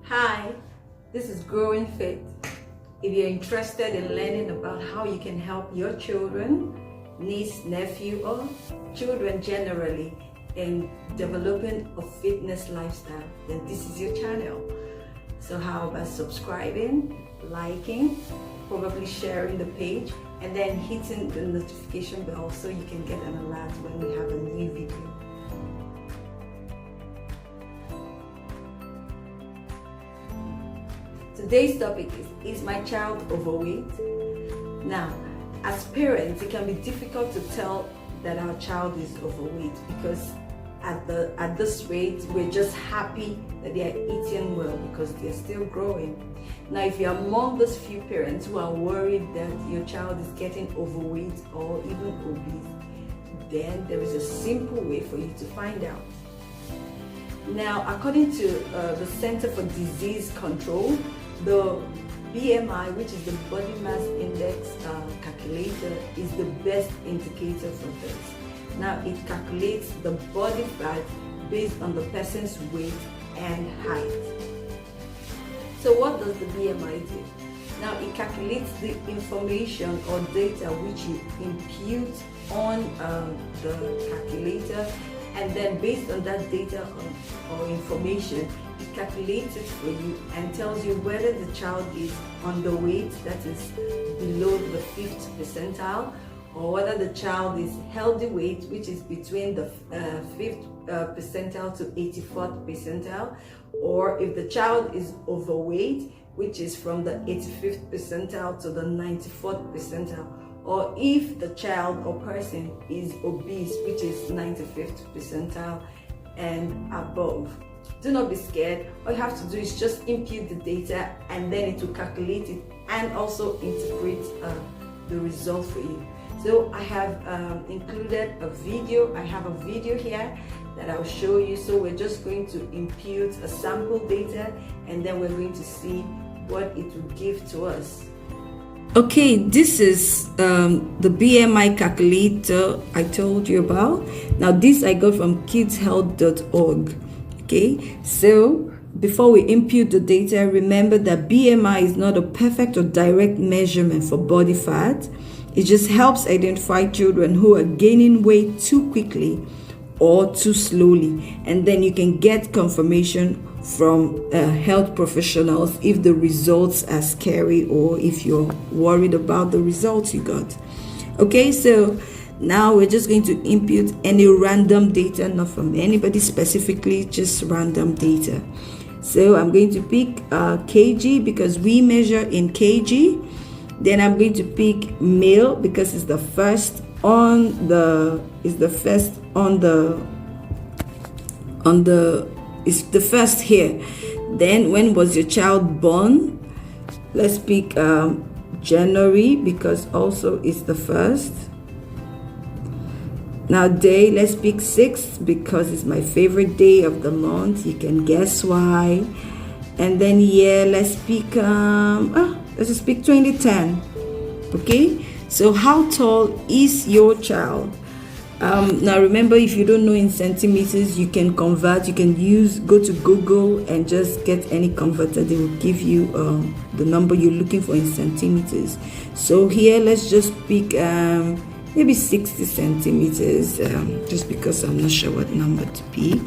Hi, this is Growing Fit. If you're interested in learning about how you can help your children, niece, nephew, or children generally in developing a fitness lifestyle, then this is your channel. So how about subscribing, liking, probably sharing the page, and then hitting the notification bell so you can get an alert when we have a new video. Today's topic is my child overweight? Now, as parents, it can be difficult to tell that our child is overweight because at this rate, we're just happy that they are eating well because they're still growing. Now, if you're among those few parents who are worried that your child is getting overweight or even obese, then there is a simple way for you to find out. Now, according to the Center for Disease Control, the BMI, which is the body mass index calculator, is the best indicator for this. Now, it calculates the body fat based on the person's weight and height. So what does the BMI do? Now, it calculates the information or data which you impute on the calculator, and then based on that data or information, it calculates it for you and tells you whether the child is underweight, that is below the 5th percentile, or whether the child is healthy weight, which is between the 5th percentile to 84th percentile, or if the child is overweight, which is from the 85th percentile to the 94th percentile, or if the child or person is obese, which is 95th percentile and above. Do not be scared. All you have to do is just input the data and then it will calculate it and also interpret the result for you. So I have included a video. I have a video here that I'll show you. So we're just going to impute a sample data and then we're going to see what it will give to us. Okay, this is the BMI calculator I told you about. Now this I got from kidshealth.org. Okay, so before we input the data, remember that BMI is not a perfect or direct measurement for body fat. It just helps identify children who are gaining weight too quickly or too slowly, and then you can get confirmation from health professionals if the results are scary or if you're worried about the results you got. Okay, so now we're just going to input any random data, not from anybody specifically, just random data. So I'm going to pick kg because we measure in kg. Then I'm going to pick male because it's the first on the it's the first here. Then when was your child born? Let's pick January because also it's the first. Now day, let's pick 6 because it's my favorite day of the month. You can guess why. And then year, let's pick let's just pick 2010. Okay, so how tall is your child? Now remember, if you don't know in centimeters, you can convert. You can go to Google and just get any converter. They will give you the number you're looking for in centimeters. So here, let's just pick maybe 60 centimeters, just because I'm not sure what number to pick.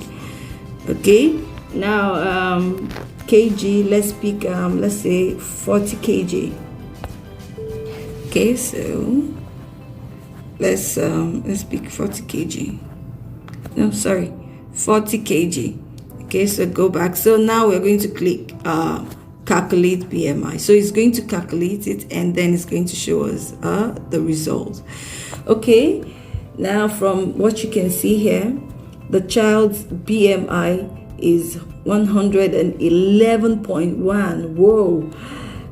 Okay, now kg, let's pick let's say 40 kg. Okay, so let's pick 40 kg. No, sorry, 40 kg. Okay, so go back. So now we're going to click calculate BMI. So it's going to calculate it and then it's going to show us the result. Okay, now from what you can see here, the child's BMI is 111.1. Whoa,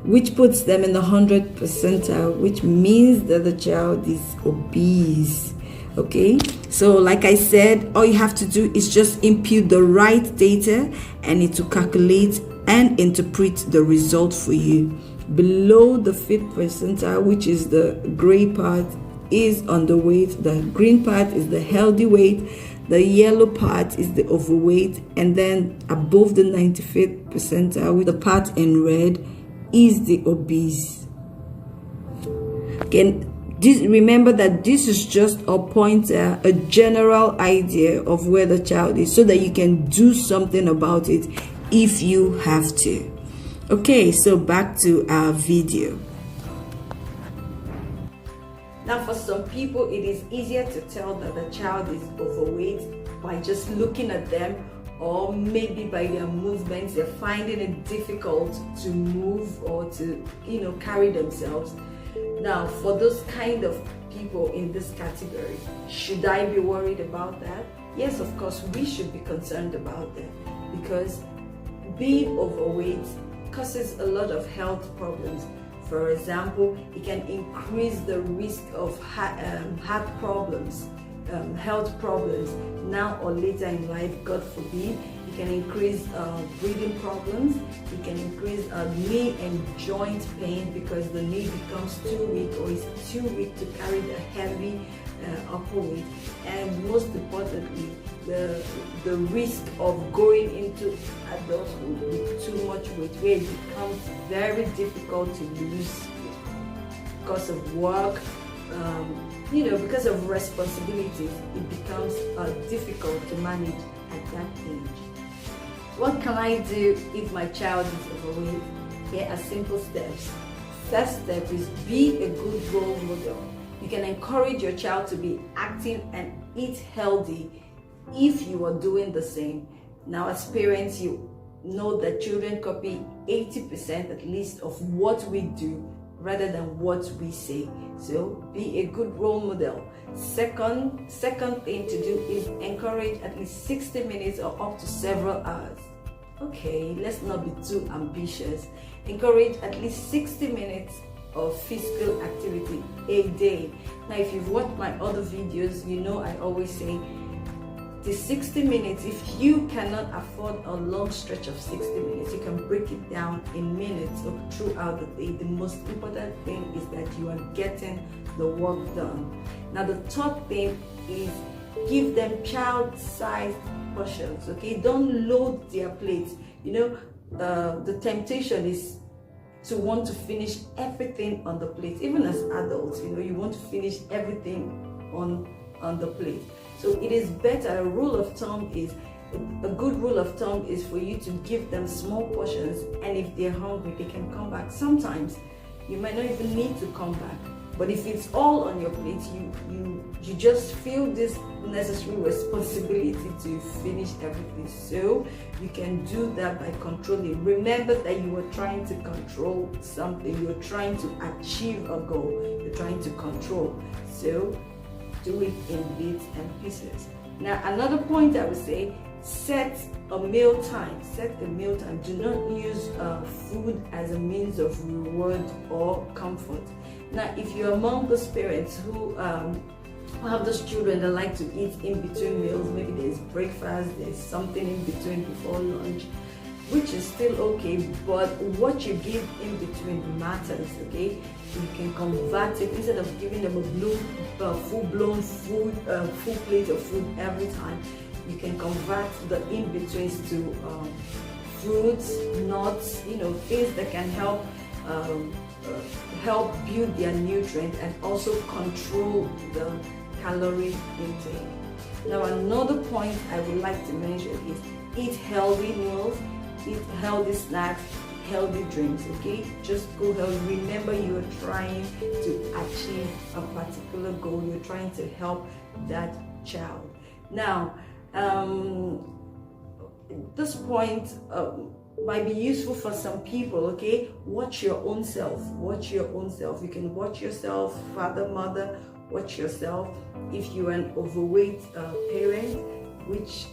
which puts them in the 100th percentile, which means that the child is obese. Okay, so like I said, all you have to do is just input the right data and it will calculate and interpret the result for you. Below the 5th percentile, which is the gray part, is underweight. The green part is the healthy weight. The yellow part is the overweight, and then above the 95th percentile, with the part in red, is the obese. Again, remember that this is just a pointer, a general idea of where the child is, so that you can do something about it if you have to. Okay, so back to our video. Now, for some people, it is easier to tell that the child is overweight by just looking at them, or maybe by their movements. They're finding it difficult to move or to, carry themselves. Now, for those kind of people in this category, should I be worried about that? Yes, of course, we should be concerned about that, because being overweight causes a lot of health problems. For example, it can increase the risk of heart problems, health problems now or later in life, God forbid. It can increase breathing problems. It can increase knee and joint pain, because the knee becomes too weak, or is too weak to carry the heavy upper weight. And most importantly, the risk of going into adulthood with too much weight, where it becomes very difficult to lose because of work, because of responsibilities. It becomes difficult to manage at that age. What can I do if my child is overweight? Here are simple steps. First step is be a good role model. You can encourage your child to be active and eat healthy if you are doing the same. Now, as parents, you know that children copy 80% at least of what we do rather than what we say. So be a good role model. Second thing to do is encourage at least 60 minutes or up to several hours. Okay, let's not be too ambitious. Encourage at least 60 minutes of physical activity a day. Now, if you've watched my other videos, you know I always say the 60 minutes, if you cannot afford a long stretch of 60 minutes, you can break it down in minutes throughout the day. The most important thing is that you are getting the work done. Now, the third thing is give them child-sized portions, okay? Don't load their plates. The temptation is to want to finish everything on the plate. Even as adults, you want to finish everything on the plate. So it is better, a good rule of thumb is for you to give them small portions, and if they're hungry, they can come back. Sometimes you might not even need to come back, but if it's all on your plate, you just feel this necessary responsibility to finish everything. So you can do that by controlling. Remember that you are trying to control something. You're trying to achieve a goal. You're trying to control. So do it in bits and pieces. Now, another point I would say, set a meal time. Set a meal time. Do not use food as a means of reward or comfort. Now, if you're among those parents who have those children that like to eat in between meals, maybe there's breakfast, there's something in between before lunch, which is still okay, but what you give in between matters, okay? You can convert it, instead of giving them a full-blown food, full plate of food every time, you can convert the in-betweens to fruits, nuts, things that can help build their nutrients and also control the calorie intake. Now, another point I would like to mention is eat healthy meals, eat healthy snacks, healthy drinks, okay? Just go healthy. Remember, you are trying to achieve a particular goal. You're trying to help that child. Now, this point might be useful for some people, okay? Watch your own self. Watch your own self. You can watch yourself, father, mother, watch yourself. If you're an overweight parent, which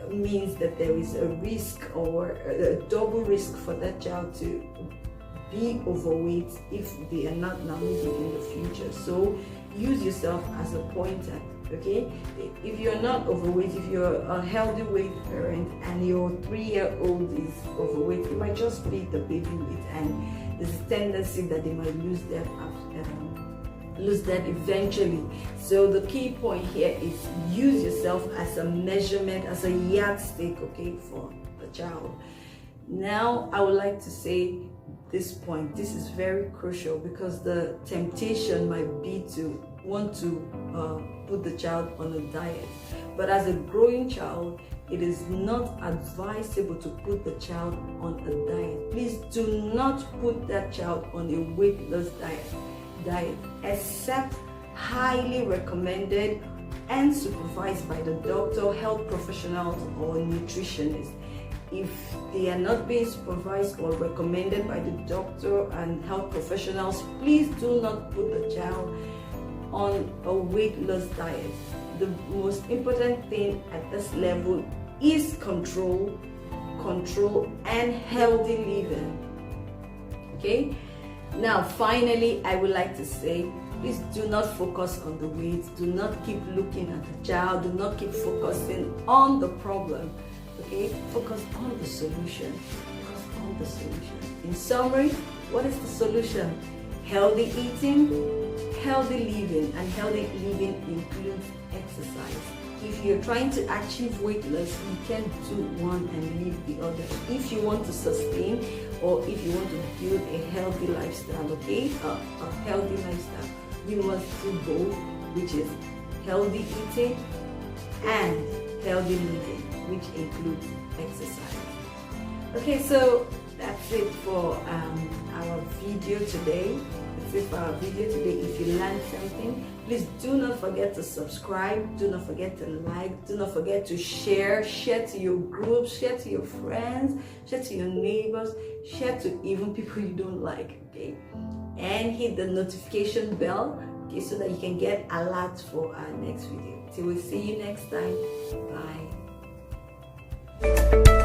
means that there is a risk or a double risk for that child to be overweight if they are not now moving in the future. So use yourself as a pointer, okay? If you're not overweight, if you're a healthy weight parent and your 3-year-old is overweight, you might just feed the baby weight, and there's a tendency that they might lose that lose that eventually. So the key point here is use yourself as a measurement, as a yardstick, okay, for the child. Now I would like to say this point. This is very crucial because the temptation might be to want to put the child on a diet, but as a growing child, it is not advisable to put the child on a diet. Please do not put that child on a weight loss diet except highly recommended and supervised by the doctor, health professionals, or nutritionists. If they are not being supervised or recommended by the doctor and health professionals, please do not put the child on a weight loss diet. The most important thing at this level is control and healthy living. Okay? Now, finally, I would like to say, please do not focus on the weight. Do not keep looking at the child. Do not keep focusing on the problem. Okay? Focus on the solution. Focus on the solution. In summary, what is the solution? Healthy eating, healthy living, and healthy living includes exercise. If you're trying to achieve weight loss, you can't do one and leave the other. If you want to sustain, or if you want to build a healthy lifestyle, okay, a healthy lifestyle, you must do both, which is healthy eating and healthy living, which includes exercise. Okay, so that's it for our video today. That's it for our video today. If you learned something, please do not forget to subscribe. Do not forget to like. Do not forget to share. Share to your groups. Share to your friends. Share to your neighbors. Share to even people you don't like. Okay, and hit the notification bell. Okay, so that you can get alerts for our next video. Till we see you next time. Bye.